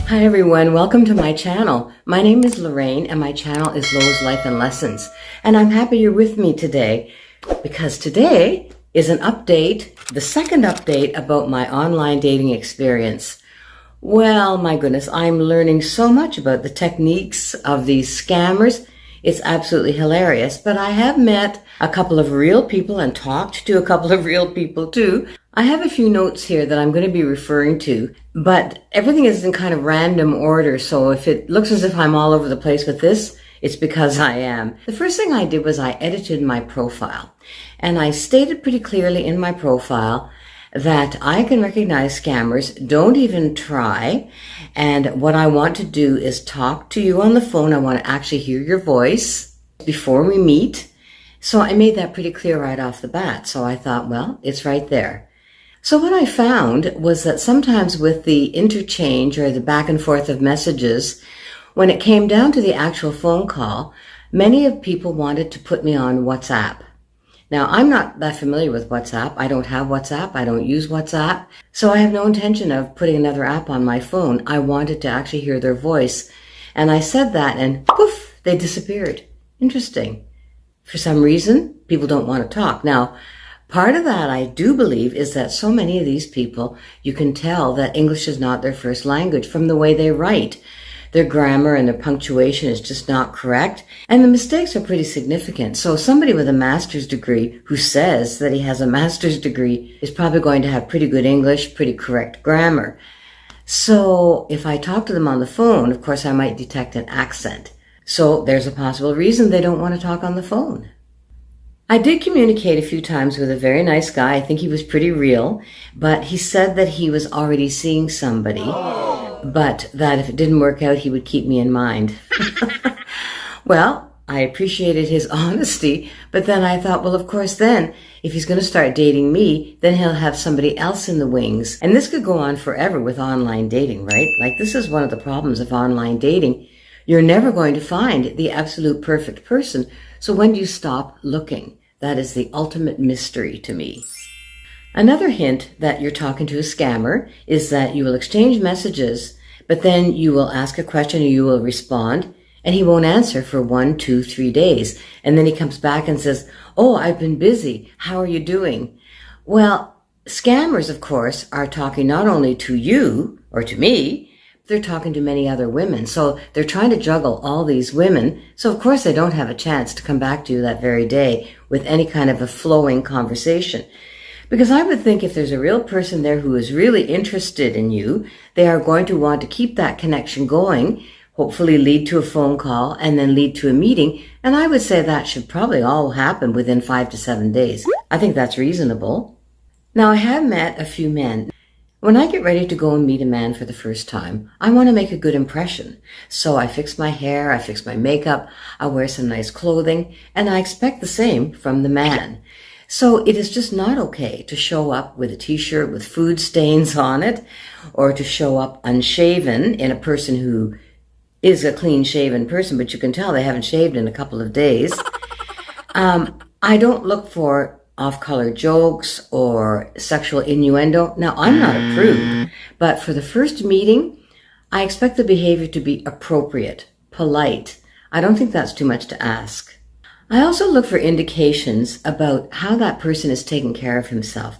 Hi everyone, welcome to my channel. My name is Lorraine and my channel is Lo's Life and Lessons. And I'm happy you're with me today because today is an update, the second update about my online dating experience. Well, my goodness, I'm learning so much about the techniques of these scammers. It's absolutely hilarious, but I have met a couple of real people and talked to a couple of real people too. I have a few notes here that I'm going to be referring to, but everything is in kind of random order, so if it looks as if I'm all over the place with this, it's because I am. The first thing I did was I edited my profile, and I stated pretty clearly in my profile that I can recognize scammers, don't even try, and what I want to do is talk to you on the phone. I want to actually hear your voice before we meet. So I made that pretty clear right off the bat, so I thought, well, it's right there. So what I found was that sometimes with the interchange or the back and forth of messages, when it came down to the actual phone call, many of people wanted to put me on WhatsApp. Now, I'm not that familiar with WhatsApp. I don't have WhatsApp. I don't use WhatsApp. So I have no intention of putting another app on my phone. I wanted to actually hear their voice. And I said that and poof, they disappeared. Interesting. For some reason, people don't want to talk. Now, part of that, I do believe, is that so many of these people, you can tell that English is not their first language from the way they write. Their grammar and their punctuation is just not correct, and the mistakes are pretty significant. So somebody with a master's degree who says that he has a master's degree is probably going to have pretty good English, pretty correct grammar. So if I talk to them on the phone, of course, I might detect an accent. So there's a possible reason they don't want to talk on the phone. I did communicate a few times with a very nice guy. I think he was pretty real, but he said that he was already seeing somebody, but that if it didn't work out, he would keep me in mind. Well, I appreciated his honesty, but then I thought, well, of course, then if he's going to start dating me, then he'll have somebody else in the wings. And this could go on forever with online dating, right? Like, this is one of the problems of online dating. You're never going to find the absolute perfect person. So when do you stop looking? That is the ultimate mystery to me. Another hint that you're talking to a scammer is that you will exchange messages, but then you will ask a question or you will respond, and he won't answer for 1, 2, 3 days. And then he comes back and says, oh, I've been busy. How are you doing? Well, scammers, of course, are talking not only to you or to me, they're talking to many other women. So they're trying to juggle all these women. So of course they don't have a chance to come back to you that very day with any kind of a flowing conversation. Because I would think if there's a real person there who is really interested in you, they are going to want to keep that connection going, hopefully lead to a phone call and then lead to a meeting. And I would say that should probably all happen within 5 to 7 days. I think that's reasonable. Now, I have met a few men. When I get ready to go and meet a man for the first time, I want to make a good impression. So I fix my hair, I fix my makeup, I wear some nice clothing, and I expect the same from the man. So it is just not okay to show up with a t-shirt with food stains on it, or to show up unshaven in a person who is a clean-shaven person, but you can tell they haven't shaved in a couple of days. I don't look for off-color jokes or sexual innuendo. Now, I'm not a prude, but for the first meeting, I expect the behavior to be appropriate, polite. I don't think that's too much to ask. I also look for indications about how that person is taking care of himself.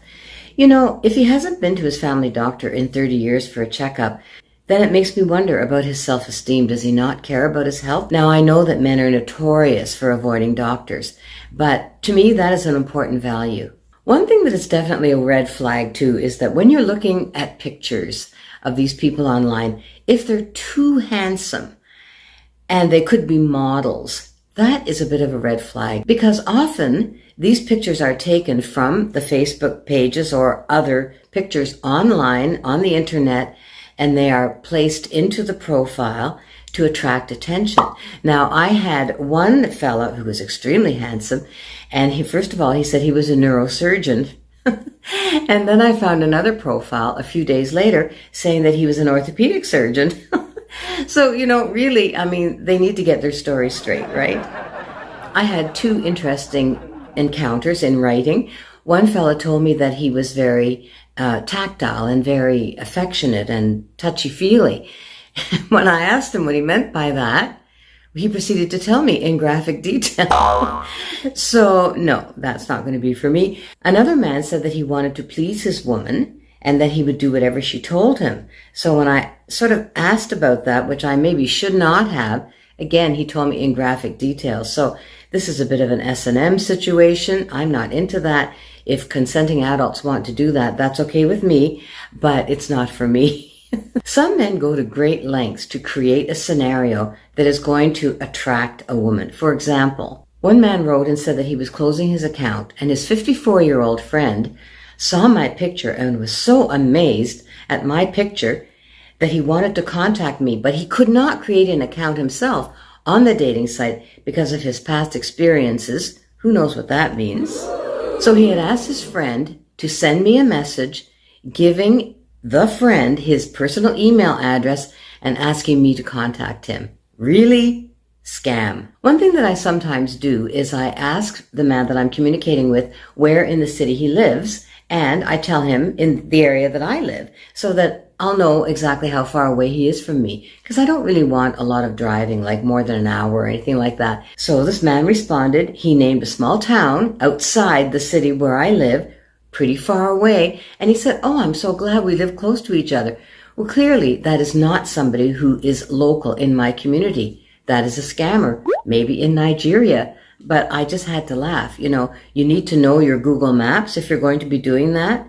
You know, if he hasn't been to his family doctor in 30 years for a checkup, then it makes me wonder about his self-esteem. Does he not care about his health? Now, I know that men are notorious for avoiding doctors, but to me, that is an important value. One thing that is definitely a red flag, too, is that when you're looking at pictures of these people online, if they're too handsome, and they could be models, that is a bit of a red flag, because often these pictures are taken from the Facebook pages or other pictures online on the internet, and they are placed into the profile to attract attention. Now, I had one fella who was extremely handsome, and first of all, he said he was a neurosurgeon. And then I found another profile a few days later saying that he was an orthopedic surgeon. So, you know, really, I mean, they need to get their story straight, right? I had 2 interesting encounters in writing. One fella told me that he was very tactile and very affectionate and touchy-feely. When I asked him what he meant by that, he proceeded to tell me in graphic detail. So no, that's not going to be for me. Another man said that he wanted to please his woman and that he would do whatever she told him. So when I sort of asked about that, which I maybe should not have, again, he told me in graphic detail. So this is a bit of an S&M situation. I'm not into that. If consenting adults want to do that, that's okay with me, but it's not for me. Some men go to great lengths to create a scenario that is going to attract a woman. For example, one man wrote and said that he was closing his account and his 54-year-old friend saw my picture and was so amazed at my picture that he wanted to contact me, but he could not create an account himself on the dating site because of his past experiences. Who knows what that means? So he had asked his friend to send me a message giving the friend his personal email address and asking me to contact him. Really? Scam. One thing that I sometimes do is I ask the man that I'm communicating with where in the city he lives, and I tell him in the area that I live so that I'll know exactly how far away he is from me, because I don't really want a lot of driving, like more than an hour or anything like that. So this man responded. He named a small town outside the city where I live, pretty far away, and he said, "Oh, I'm so glad we live close to each other." Well, clearly that is not somebody who is local in my community. That is a scammer, maybe in Nigeria. But I just had to laugh. You know, you need to know your Google Maps if you're going to be doing that.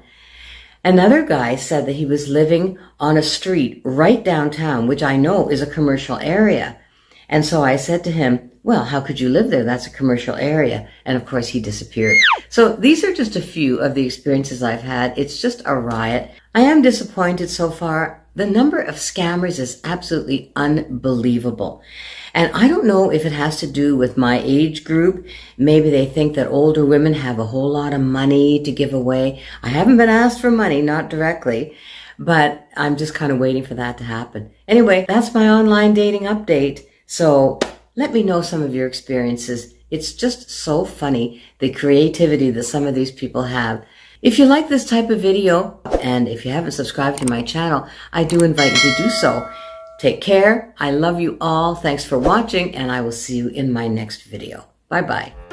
Another guy said that he was living on a street right downtown, which I know is a commercial area. And so I said to him, "Well, how could you live there? That's a commercial area." And of course he disappeared. So these are just a few of the experiences I've had. It's just a riot. I am disappointed so far. The number of scammers is absolutely unbelievable. And I don't know if it has to do with my age group. Maybe they think that older women have a whole lot of money to give away. I haven't been asked for money, not directly, but I'm just kind of waiting for that to happen. Anyway, that's my online dating update. So let me know some of your experiences. It's just so funny, the creativity that some of these people have. If you like this type of video, and if you haven't subscribed to my channel, I do invite you to do so. Take care. I love you all. Thanks for watching, and I will see you in my next video. Bye-bye.